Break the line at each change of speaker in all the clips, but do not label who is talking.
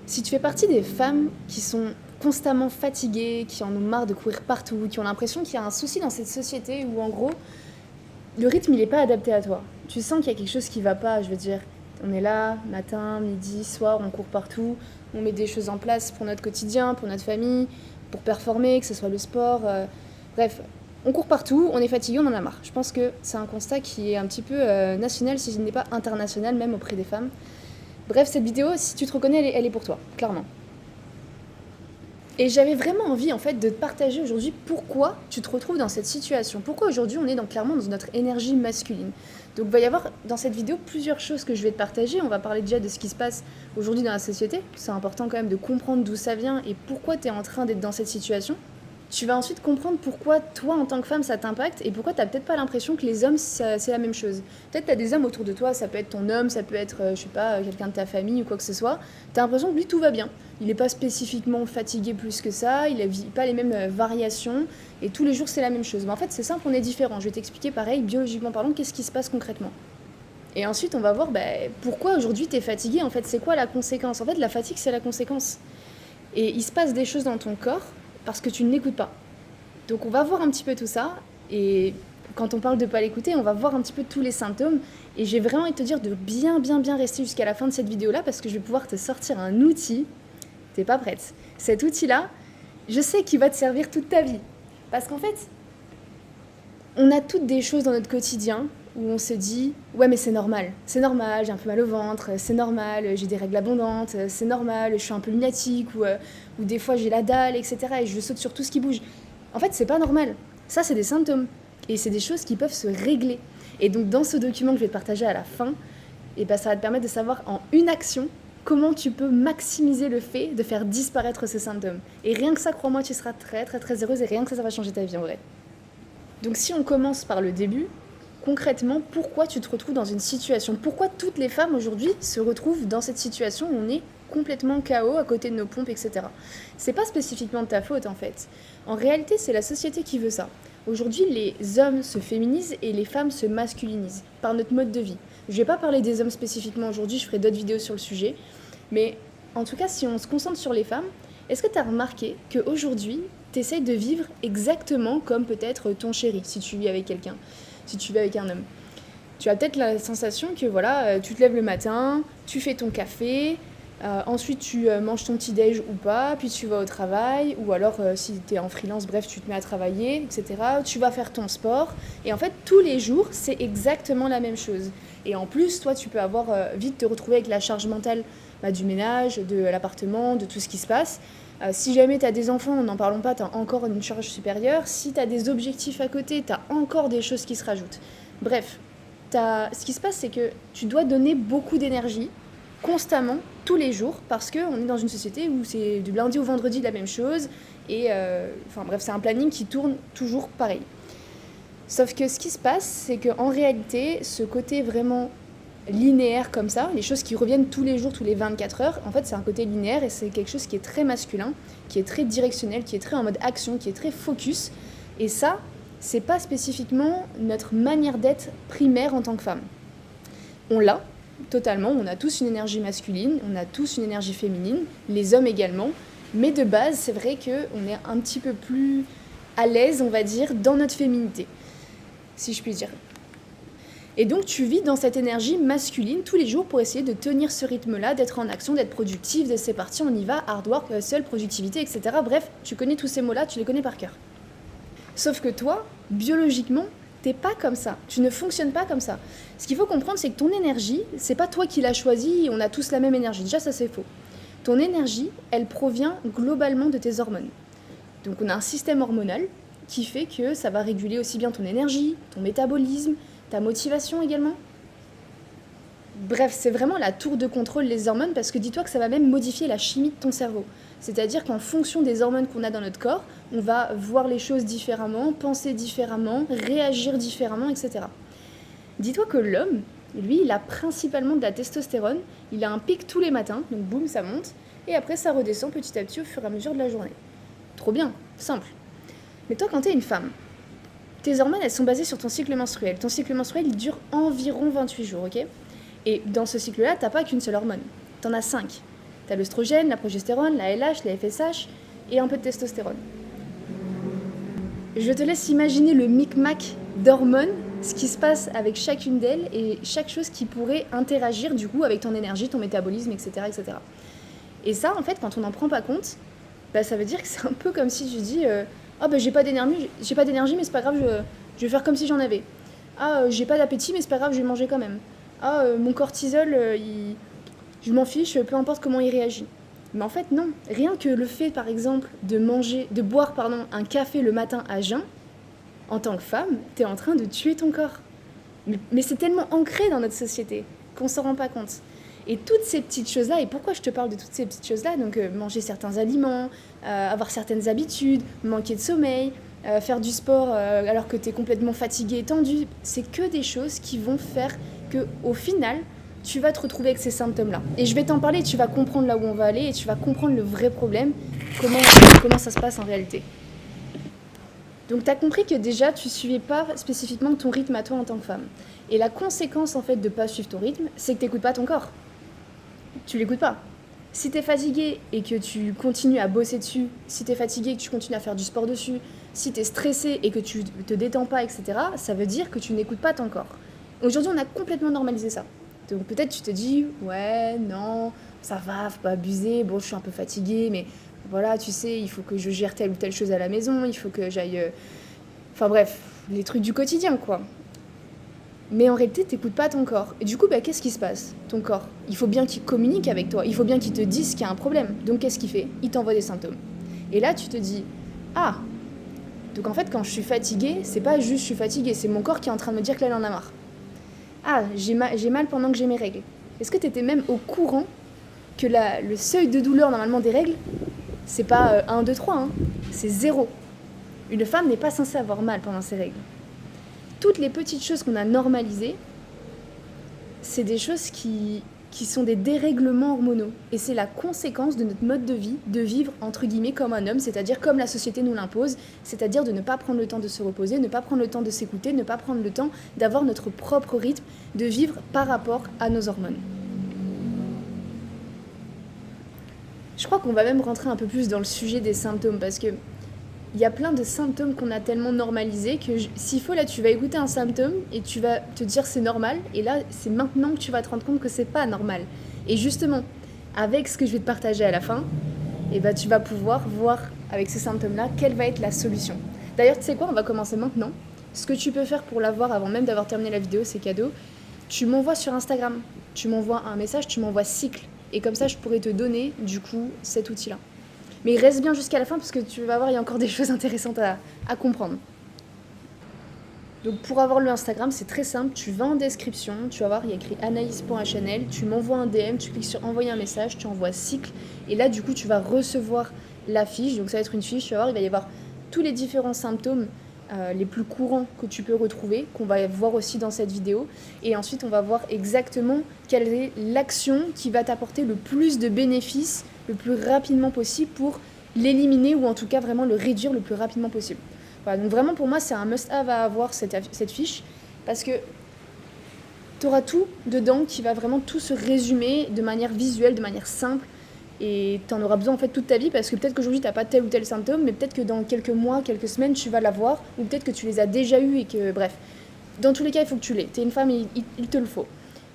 Si tu fais partie des femmes qui sont constamment fatiguées, qui en ont marre de courir partout, qui ont l'impression qu'il y a un souci dans cette société où en gros le rythme il est pas adapté à toi. Tu sens qu'il y a quelque chose qui va pas, je veux dire. On est là, matin, midi, soir, on court partout, on met des choses en place pour notre quotidien, pour notre famille, pour performer, que ce soit le sport. Bref, on court partout, on est fatigué, on en a marre. Je pense que c'est un constat qui est un petit peu national, si ce n'est pas international, même auprès des femmes. Bref, cette vidéo, si tu te reconnais, elle est pour toi, clairement. Et j'avais vraiment envie en fait de te partager aujourd'hui pourquoi tu te retrouves dans cette situation. Pourquoi aujourd'hui on est clairement dans notre énergie masculine. Donc il va y avoir dans cette vidéo plusieurs choses que je vais te partager. On va parler déjà de ce qui se passe aujourd'hui dans la société. C'est important quand même de comprendre d'où ça vient et pourquoi tu es en train d'être dans cette situation. Tu vas ensuite comprendre pourquoi toi en tant que femme ça t'impacte et pourquoi t'as peut-être pas l'impression que les hommes c'est la même chose. Peut-être t'as des hommes autour de toi, ça peut être ton homme, ça peut être je sais pas quelqu'un de ta famille ou quoi que ce soit. T'as l'impression que lui tout va bien. Il est pas spécifiquement fatigué plus que ça, il vit pas les mêmes variations et tous les jours c'est la même chose. Mais en fait c'est simple, on est différents. Je vais t'expliquer pareil, biologiquement parlant, qu'est-ce qui se passe concrètement. Et ensuite on va voir pourquoi aujourd'hui t'es fatigué, en fait c'est quoi la conséquence. En fait la fatigue c'est la conséquence. Et il se passe des choses dans ton corps parce que tu ne l'écoutes pas. Donc on va voir un petit peu tout ça, et quand on parle de pas l'écouter, on va voir un petit peu tous les symptômes, et j'ai vraiment envie de te dire de bien rester jusqu'à la fin de cette vidéo-là, parce que je vais pouvoir te sortir un outil, t'es pas prête. Cet outil-là, je sais qu'il va te servir toute ta vie, parce qu'en fait, on a toutes des choses dans notre quotidien où on se dit « ouais mais c'est normal, j'ai un peu mal au ventre, c'est normal, j'ai des règles abondantes, c'est normal, je suis un peu lunatique, ou des fois j'ai la dalle, etc. et je saute sur tout ce qui bouge ». En fait c'est pas normal, ça c'est des symptômes, et c'est des choses qui peuvent se régler. Et donc dans ce document que je vais te partager à la fin, ça va te permettre de savoir en une action comment tu peux maximiser le fait de faire disparaître ces symptômes. Et rien que ça, crois-moi, tu seras très heureuse, et rien que ça va changer ta vie en vrai. Donc si on commence par le début, concrètement, pourquoi tu te retrouves dans une situation? Pourquoi toutes les femmes aujourd'hui se retrouvent dans cette situation où on est complètement KO à côté de nos pompes, etc. C'est pas spécifiquement de ta faute en fait. En réalité, c'est la société qui veut ça. Aujourd'hui, les hommes se féminisent et les femmes se masculinisent par notre mode de vie. Je vais pas parler des hommes spécifiquement aujourd'hui, je ferai d'autres vidéos sur le sujet. Mais en tout cas, si on se concentre sur les femmes, est-ce que tu as remarqué qu'aujourd'hui, tu essayes de vivre exactement comme peut-être ton chéri, si tu vis avec quelqu'un, si tu vis avec un homme. Tu as peut-être la sensation que voilà, tu te lèves le matin, tu fais ton café, ensuite tu manges ton petit-déj ou pas, puis tu vas au travail, ou alors si tu es en freelance, bref, tu te mets à travailler, etc. Tu vas faire ton sport, et en fait, tous les jours, c'est exactement la même chose. Et en plus, toi, tu peux avoir vite te retrouver avec la charge mentale du ménage, de l'appartement, de tout ce qui se passe. Si jamais tu as des enfants, n'en parlons pas, tu as encore une charge supérieure. Si tu as des objectifs à côté, tu as encore des choses qui se rajoutent. Bref, ce qui se passe, c'est que tu dois donner beaucoup d'énergie, constamment, tous les jours, parce qu'on est dans une société où c'est du lundi au vendredi la même chose, et bref, c'est un planning qui tourne toujours pareil. Sauf que ce qui se passe, c'est qu'en réalité, ce côté vraiment linéaire comme ça, les choses qui reviennent tous les jours, tous les 24 heures, en fait c'est un côté linéaire et c'est quelque chose qui est très masculin, qui est très directionnel, qui est très en mode action, qui est très focus. Et ça, c'est pas spécifiquement notre manière d'être primaire en tant que femme. On l'a, totalement, on a tous une énergie masculine, on a tous une énergie féminine, les hommes également, mais de base c'est vrai qu'on est un petit peu plus à l'aise, on va dire, dans notre féminité, si je puis dire. Et donc tu vis dans cette énergie masculine tous les jours pour essayer de tenir ce rythme-là, d'être en action, d'être productif, de c'est parti, on y va, hard work, hustle, productivité, etc. Bref, tu connais tous ces mots-là, tu les connais par cœur. Sauf que toi, biologiquement, t'es pas comme ça, tu ne fonctionnes pas comme ça. Ce qu'il faut comprendre, c'est que ton énergie, c'est pas toi qui l'as choisie, on a tous la même énergie, déjà ça c'est faux. Ton énergie, elle provient globalement de tes hormones. Donc on a un système hormonal qui fait que ça va réguler aussi bien ton énergie, ton métabolisme, ta motivation également. Bref, c'est vraiment la tour de contrôle les hormones, parce que dis-toi que ça va même modifier la chimie de ton cerveau. C'est-à-dire qu'en fonction des hormones qu'on a dans notre corps, on va voir les choses différemment, penser différemment, réagir différemment, etc. Dis-toi que l'homme, lui, il a principalement de la testostérone, il a un pic tous les matins, donc boum, ça monte, et après ça redescend petit à petit au fur et à mesure de la journée. Trop bien, simple. Mais toi, quand t'es une femme, tes hormones, elles sont basées sur ton cycle menstruel. Ton cycle menstruel, il dure environ 28 jours, ok ? Et dans ce cycle-là, t'as pas qu'une seule hormone. T'en as 5. Tu as l'œstrogène, la progestérone, la LH, la FSH et un peu de testostérone. Je te laisse imaginer le micmac d'hormones, ce qui se passe avec chacune d'elles et chaque chose qui pourrait interagir du coup avec ton énergie, ton métabolisme, etc. etc. Et ça, en fait, quand on n'en prend pas compte, ça veut dire que c'est un peu comme si tu dis j'ai pas d'énergie, mais c'est pas grave, je vais faire comme si j'en avais. J'ai pas d'appétit, mais c'est pas grave, je vais manger quand même. Mon cortisol, je m'en fiche, peu importe comment il réagit. Mais en fait, non. Rien que le fait, par exemple, de boire un café le matin à jeun, en tant que femme, t'es en train de tuer ton corps. Mais c'est tellement ancré dans notre société qu'on s'en rend pas compte. Et toutes ces petites choses-là, et pourquoi je te parle de toutes ces petites choses-là, donc manger certains aliments, avoir certaines habitudes, manquer de sommeil, faire du sport alors que t'es complètement fatigué et tendu, c'est que des choses qui vont faire qu'au final, tu vas te retrouver avec ces symptômes-là. Et je vais t'en parler, tu vas comprendre là où on va aller et tu vas comprendre le vrai problème, comment ça se passe en réalité. Donc tu as compris que déjà tu suivais pas spécifiquement ton rythme à toi en tant que femme. Et la conséquence en fait de pas suivre ton rythme, c'est que t'écoutes pas ton corps. Tu l'écoutes pas. Si t'es fatigué et que tu continues à bosser dessus, si t'es fatigué et que tu continues à faire du sport dessus, si t'es stressé et que tu te détends pas, etc., ça veut dire que tu n'écoutes pas ton corps. Aujourd'hui, on a complètement normalisé ça. Donc peut-être tu te dis, ouais, non, ça va, faut pas abuser, bon, je suis un peu fatiguée, mais voilà, tu sais, il faut que je gère telle ou telle chose à la maison, il faut que j'aille... Enfin bref, les trucs du quotidien, quoi. Mais en réalité, t'écoutes pas ton corps. Et du coup, qu'est-ce qui se passe, ton corps? Il faut bien qu'il communique avec toi, il faut bien qu'il te dise qu'il y a un problème. Donc qu'est-ce qu'il fait? Il t'envoie des symptômes. Et là, tu te dis, donc en fait, quand je suis fatiguée, c'est pas juste je suis fatiguée, c'est mon corps qui est en train de me dire que là, il en a marre. J'ai mal pendant que j'ai mes règles. Est-ce que t'étais même au courant que le seuil de douleur, normalement, des règles, c'est pas 1, 2, 3, c'est 0. Une femme n'est pas censée avoir mal pendant ses règles. Toutes les petites choses qu'on a normalisées, c'est des choses qui sont des dérèglements hormonaux. Et c'est la conséquence de notre mode de vie, de vivre entre guillemets comme un homme, c'est-à-dire comme la société nous l'impose, c'est-à-dire de ne pas prendre le temps de se reposer, ne pas prendre le temps de s'écouter, ne pas prendre le temps d'avoir notre propre rythme, de vivre par rapport à nos hormones. Je crois qu'on va même rentrer un peu plus dans le sujet des symptômes, parce que il y a plein de symptômes qu'on a tellement normalisés que s'il faut, là, tu vas écouter un symptôme et tu vas te dire c'est normal. Et là, c'est maintenant que tu vas te rendre compte que c'est pas normal. Et justement, avec ce que je vais te partager à la fin, tu vas pouvoir voir avec ces symptômes-là quelle va être la solution. D'ailleurs, tu sais quoi, on va commencer maintenant. Ce que tu peux faire pour l'avoir avant même d'avoir terminé la vidéo, c'est cadeau. Tu m'envoies sur Instagram, tu m'envoies un message, tu m'envoies cycle. Et comme ça, je pourrais te donner, du coup, cet outil-là. Mais reste bien jusqu'à la fin parce que tu vas voir, il y a encore des choses intéressantes à comprendre. Donc pour avoir le Instagram, c'est très simple, tu vas en description, tu vas voir, il y a écrit anaïs.hnl, tu m'envoies un DM, tu cliques sur envoyer un message, tu envoies cycle, et là du coup tu vas recevoir la fiche, donc ça va être une fiche, tu vas voir, il va y avoir tous les différents symptômes les plus courants que tu peux retrouver, qu'on va voir aussi dans cette vidéo, et ensuite on va voir exactement quelle est l'action qui va t'apporter le plus de bénéfices le plus rapidement possible pour l'éliminer ou en tout cas vraiment le réduire le plus rapidement possible. Voilà, donc vraiment pour moi c'est un must-have à avoir cette fiche parce que tu auras tout dedans qui va vraiment tout se résumer de manière visuelle, de manière simple et tu en auras besoin en fait toute ta vie parce que peut-être qu'aujourd'hui tu n'as pas tel ou tel symptôme mais peut-être que dans quelques mois, quelques semaines tu vas l'avoir ou peut-être que tu les as déjà eus et que bref. Dans tous les cas il faut que tu l'aies, tu es une femme et il te le faut.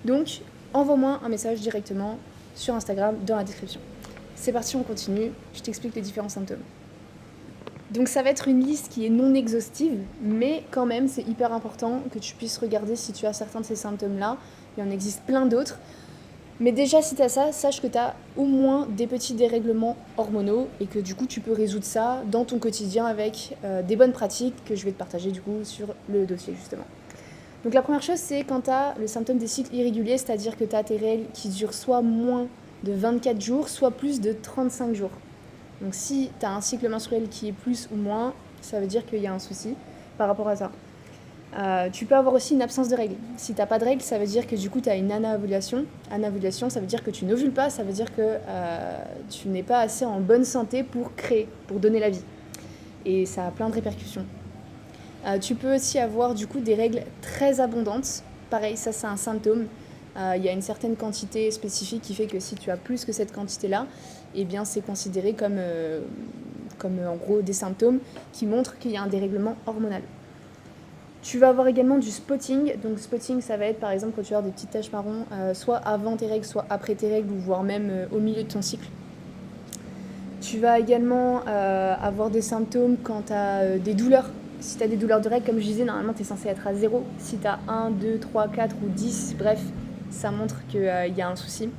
Donc envoie-moi un message directement sur Instagram dans la description. C'est parti, on continue, je t'explique les différents symptômes. Donc ça va être une liste qui est non exhaustive, mais quand même c'est hyper important que tu puisses regarder si tu as certains de ces symptômes-là. Il y en existe plein d'autres. Mais déjà si tu as ça, sache que tu as au moins des petits dérèglements hormonaux et que du coup tu peux résoudre ça dans ton quotidien avec des bonnes pratiques que je vais te partager du coup sur le dossier justement. Donc la première chose c'est quand tu as le symptôme des cycles irréguliers, c'est-à-dire que tu as tes règles qui durent soit moins de 24 jours, soit plus de 35 jours. Donc si tu as un cycle menstruel qui est plus ou moins, ça veut dire qu'il y a un souci par rapport à ça. Tu peux avoir aussi une absence de règles. Si tu n'as pas de règles, ça veut dire que du coup tu as une anovulation. Anovulation, ça veut dire que tu n'ovules pas, ça veut dire que tu n'es pas assez en bonne santé pour créer, pour donner la vie. Et ça a plein de répercussions. Tu peux aussi avoir du coup des règles très abondantes. Pareil, ça c'est un symptôme. Il y a une certaine quantité spécifique qui fait que si tu as plus que cette quantité-là, eh bien c'est considéré comme en gros des symptômes qui montrent qu'il y a un dérèglement hormonal. Tu vas avoir également du spotting. Donc spotting, ça va être par exemple quand tu vas avoir des petites taches marron, soit avant tes règles, soit après tes règles, ou voire même au milieu de ton cycle. Tu vas également avoir des symptômes quand tu as des douleurs. Si tu as des douleurs de règles, comme je disais, normalement tu es censé être à 0. Si tu as 1, 2, 3, 4 ou 10, bref, ça montre qu'il y a un souci.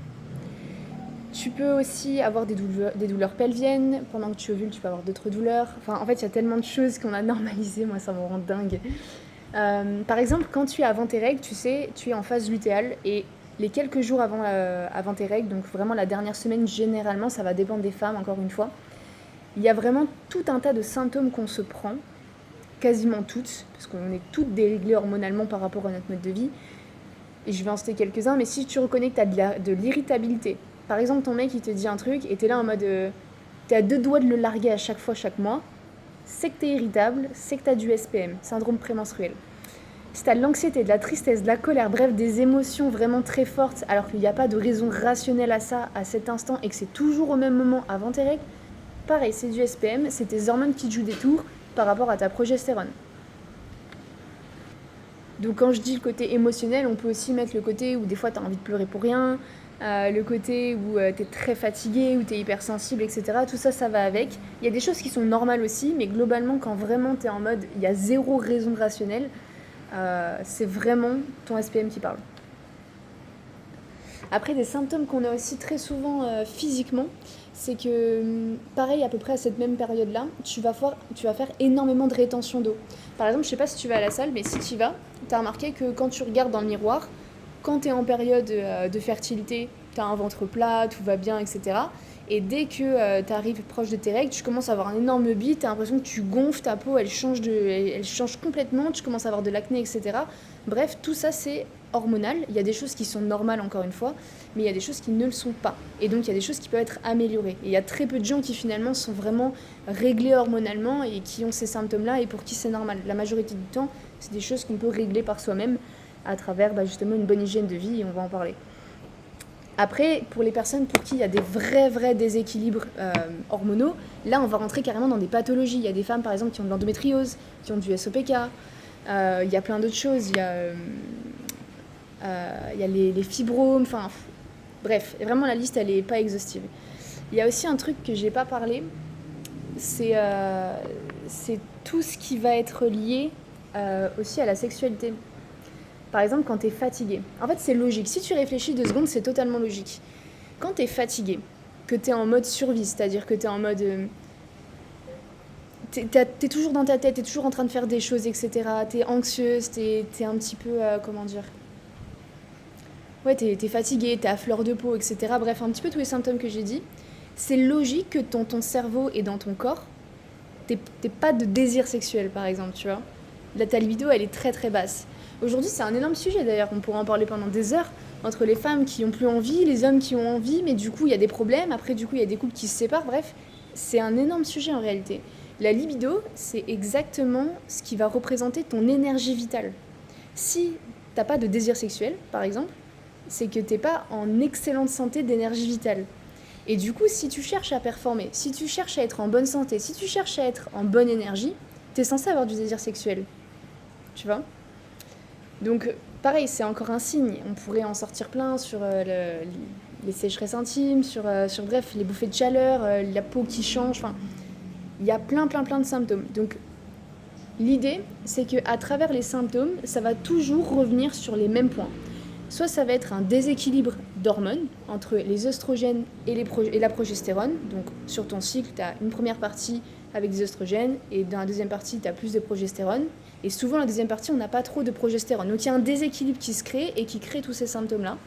Tu peux aussi avoir des douleurs pelviennes. Pendant que tu ovules, tu peux avoir d'autres douleurs. Enfin, en fait, il y a tellement de choses qu'on a normalisées. Moi, ça me rend dingue. Par exemple, quand tu es avant tes règles, tu sais, tu es en phase lutéale. Et les quelques jours avant tes règles, donc vraiment la dernière semaine, généralement, ça va dépendre des femmes, encore une fois. Il y a vraiment tout un tas de symptômes qu'on se prend, quasiment toutes, parce qu'on est toutes déréglées hormonalement par rapport à notre mode de vie. Et je vais en citer quelques-uns, mais si tu reconnais que tu as de l'irritabilité, par exemple ton mec il te dit un truc et t'es là en mode t'es à 2 doigts de le larguer à chaque fois, chaque mois, c'est que t'es irritable, c'est que t'as du SPM, syndrome prémenstruel. Si t'as de l'anxiété, de la tristesse, de la colère, bref, des émotions vraiment très fortes, alors qu'il n'y a pas de raison rationnelle à ça, à cet instant, et que c'est toujours au même moment avant tes règles, pareil, c'est du SPM, c'est tes hormones qui te jouent des tours par rapport à ta progestérone. Donc quand je dis le côté émotionnel, on peut aussi mettre le côté où des fois tu as envie de pleurer pour rien, le côté où tu es très fatigué, où tu es hypersensible, etc. Tout ça, ça va avec. Il y a des choses qui sont normales aussi, mais globalement, quand vraiment tu es en mode il y a zéro raison rationnelle, c'est vraiment ton SPM qui parle. Après, des symptômes qu'on a aussi très souvent physiquement, c'est que, pareil, à peu près à cette même période-là, tu vas faire énormément de rétention d'eau. Par exemple, je sais pas si tu vas à la salle, mais si tu y vas, tu as remarqué que quand tu regardes dans le miroir, quand tu es en période de fertilité, tu as un ventre plat, tout va bien, etc. Et dès que tu arrives proche de tes règles, tu commences à avoir un énorme bide, tu as l'impression que tu gonfles, ta peau, elle change complètement, tu commences à avoir de l'acné, etc. Bref, tout ça, c'est hormonal. Il y a des choses qui sont normales, encore une fois, mais il y a des choses qui ne le sont pas. Et donc, il y a des choses qui peuvent être améliorées. Et il y a très peu de gens qui, finalement, sont vraiment réglés hormonalement et qui ont ces symptômes-là et pour qui c'est normal. La majorité du temps, c'est des choses qu'on peut régler par soi-même à travers justement une bonne hygiène de vie, et on va en parler. Après, pour les personnes pour qui il y a des vrais déséquilibres hormonaux, là, on va rentrer carrément dans des pathologies. Il y a des femmes, par exemple, qui ont de l'endométriose, qui ont du SOPK. Il y a plein d'autres choses. Il y a les fibromes. Enfin, bref, vraiment, la liste, elle n'est pas exhaustive. Il y a aussi un truc que j'ai pas parlé. C'est tout ce qui va être lié aussi à la sexualité. Par exemple, quand tu es fatigué. En fait, c'est logique. Si tu réfléchis 2 secondes, c'est totalement logique. Quand tu es fatigué, que tu es en mode survie, c'est-à-dire que tu es en mode... T'es toujours dans ta tête, t'es toujours en train de faire des choses, etc. T'es anxieuse, t'es un petit peu... comment dire ? Ouais, t'es fatigué, t'es à fleur de peau, etc. Bref, un petit peu tous les symptômes que j'ai dit. C'est logique que ton cerveau et dans ton corps, t'aies pas de désir sexuel, par exemple, tu vois. Là, ta libido, elle est très basse. Aujourd'hui, c'est un énorme sujet d'ailleurs, on pourrait en parler pendant des heures, entre les femmes qui n'ont plus envie, les hommes qui ont envie, mais du coup il y a des problèmes, après du coup il y a des couples qui se séparent, bref, c'est un énorme sujet en réalité. La libido, c'est exactement ce qui va représenter ton énergie vitale. Si t'as pas de désir sexuel, par exemple, c'est que t'es pas en excellente santé d'énergie vitale. Et du coup, si tu cherches à performer, si tu cherches à être en bonne santé, si tu cherches à être en bonne énergie, t'es censé avoir du désir sexuel. Tu vois ? Donc, pareil, c'est encore un signe. On pourrait en sortir plein sur les sécheresses intimes, sur bref, les bouffées de chaleur, la peau qui change. Enfin, il y a plein de symptômes. Donc, l'idée, c'est qu'à travers les symptômes, ça va toujours revenir sur les mêmes points. Soit ça va être un déséquilibre d'hormones entre les œstrogènes et la progestérone. Donc, sur ton cycle, tu as une première partie avec des œstrogènes et dans la deuxième partie, tu as plus de progestérone. Et souvent, la deuxième partie, on n'a pas trop de progestérone. Donc, il y a un déséquilibre qui se crée et qui crée tous ces symptômes-là.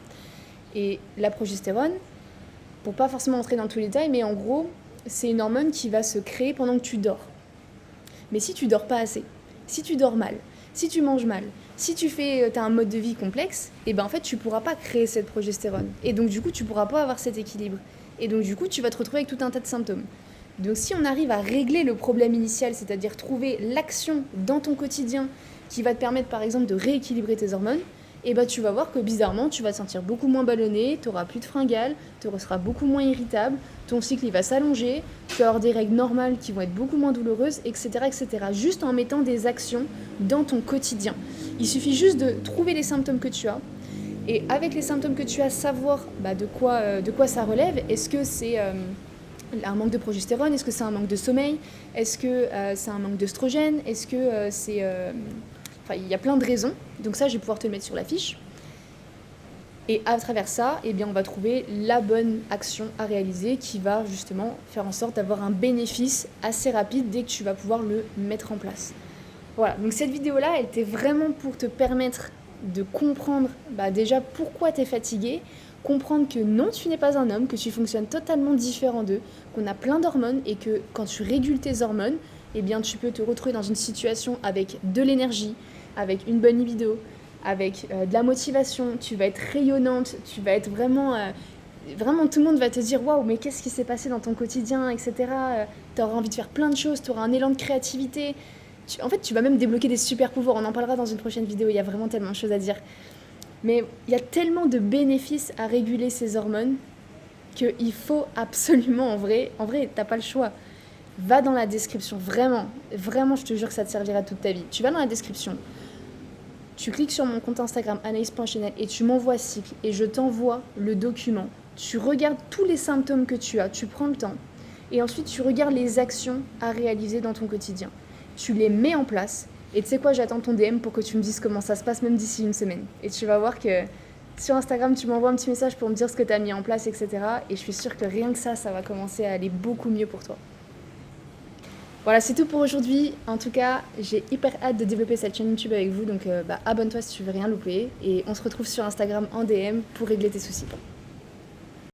Et la progestérone, pour pas forcément entrer dans tous les détails, mais en gros, c'est une hormone qui va se créer pendant que tu dors. Mais si tu dors pas assez, si tu dors mal, si tu manges mal, si tu as un mode de vie complexe, et ben en fait, tu pourras pas créer cette progestérone. Et donc, du coup, tu pourras pas avoir cet équilibre. Et donc, du coup, tu vas te retrouver avec tout un tas de symptômes. Donc si on arrive à régler le problème initial, c'est-à-dire trouver l'action dans ton quotidien qui va te permettre par exemple de rééquilibrer tes hormones, et bah tu vas voir que bizarrement, tu vas te sentir beaucoup moins ballonné, tu auras plus de fringales, tu seras beaucoup moins irritable, ton cycle il va s'allonger, tu vas avoir des règles normales qui vont être beaucoup moins douloureuses, etc., etc. Juste en mettant des actions dans ton quotidien. Il suffit juste de trouver les symptômes que tu as, et avec les symptômes que tu as, savoir de quoi ça relève. Est-ce que c'est un manque de progestérone? Est-ce que c'est un manque de sommeil? Est-ce que c'est un manque d'œstrogène? Est-ce que c'est... Enfin, il y a plein de raisons. Donc ça, je vais pouvoir te le mettre sur la fiche. Et à travers ça, eh bien, on va trouver la bonne action à réaliser qui va justement faire en sorte d'avoir un bénéfice assez rapide dès que tu vas pouvoir le mettre en place. Voilà, donc cette vidéo-là, elle était vraiment pour te permettre de comprendre déjà pourquoi tu es fatigué, comprendre que non, tu n'es pas un homme, que tu fonctionnes totalement différent d'eux, qu'on a plein d'hormones et que quand tu régules tes hormones, eh bien, tu peux te retrouver dans une situation avec de l'énergie, avec une bonne libido, avec de la motivation, tu vas être rayonnante, tu vas être vraiment... Vraiment, tout le monde va te dire « Waouh, mais qu'est-ce qui s'est passé dans ton quotidien, etc. » Tu auras envie de faire plein de choses, tu auras un élan de créativité. En fait, tu vas même débloquer des super pouvoirs. On en parlera dans une prochaine vidéo, il y a vraiment tellement de choses à dire. Mais il y a tellement de bénéfices à réguler ces hormones qu'il faut absolument, en vrai, t'as pas le choix. Va dans la description, vraiment, je te jure que ça te servira toute ta vie. Tu vas dans la description, tu cliques sur mon compte Instagram anaïs.chanel et tu m'envoies cycle et je t'envoie le document. Tu regardes tous les symptômes que tu as, tu prends le temps et ensuite tu regardes les actions à réaliser dans ton quotidien. Tu les mets en place et tu sais quoi, j'attends ton DM pour que tu me dises comment ça se passe même d'ici une semaine. Et tu vas voir que sur Instagram, tu m'envoies un petit message pour me dire ce que tu as mis en place, etc. Et je suis sûre que rien que ça va commencer à aller beaucoup mieux pour toi. Voilà, c'est tout pour aujourd'hui. En tout cas, j'ai hyper hâte de développer cette chaîne YouTube avec vous. Donc abonne-toi si tu veux rien louper. Et on se retrouve sur Instagram en DM pour régler tes soucis.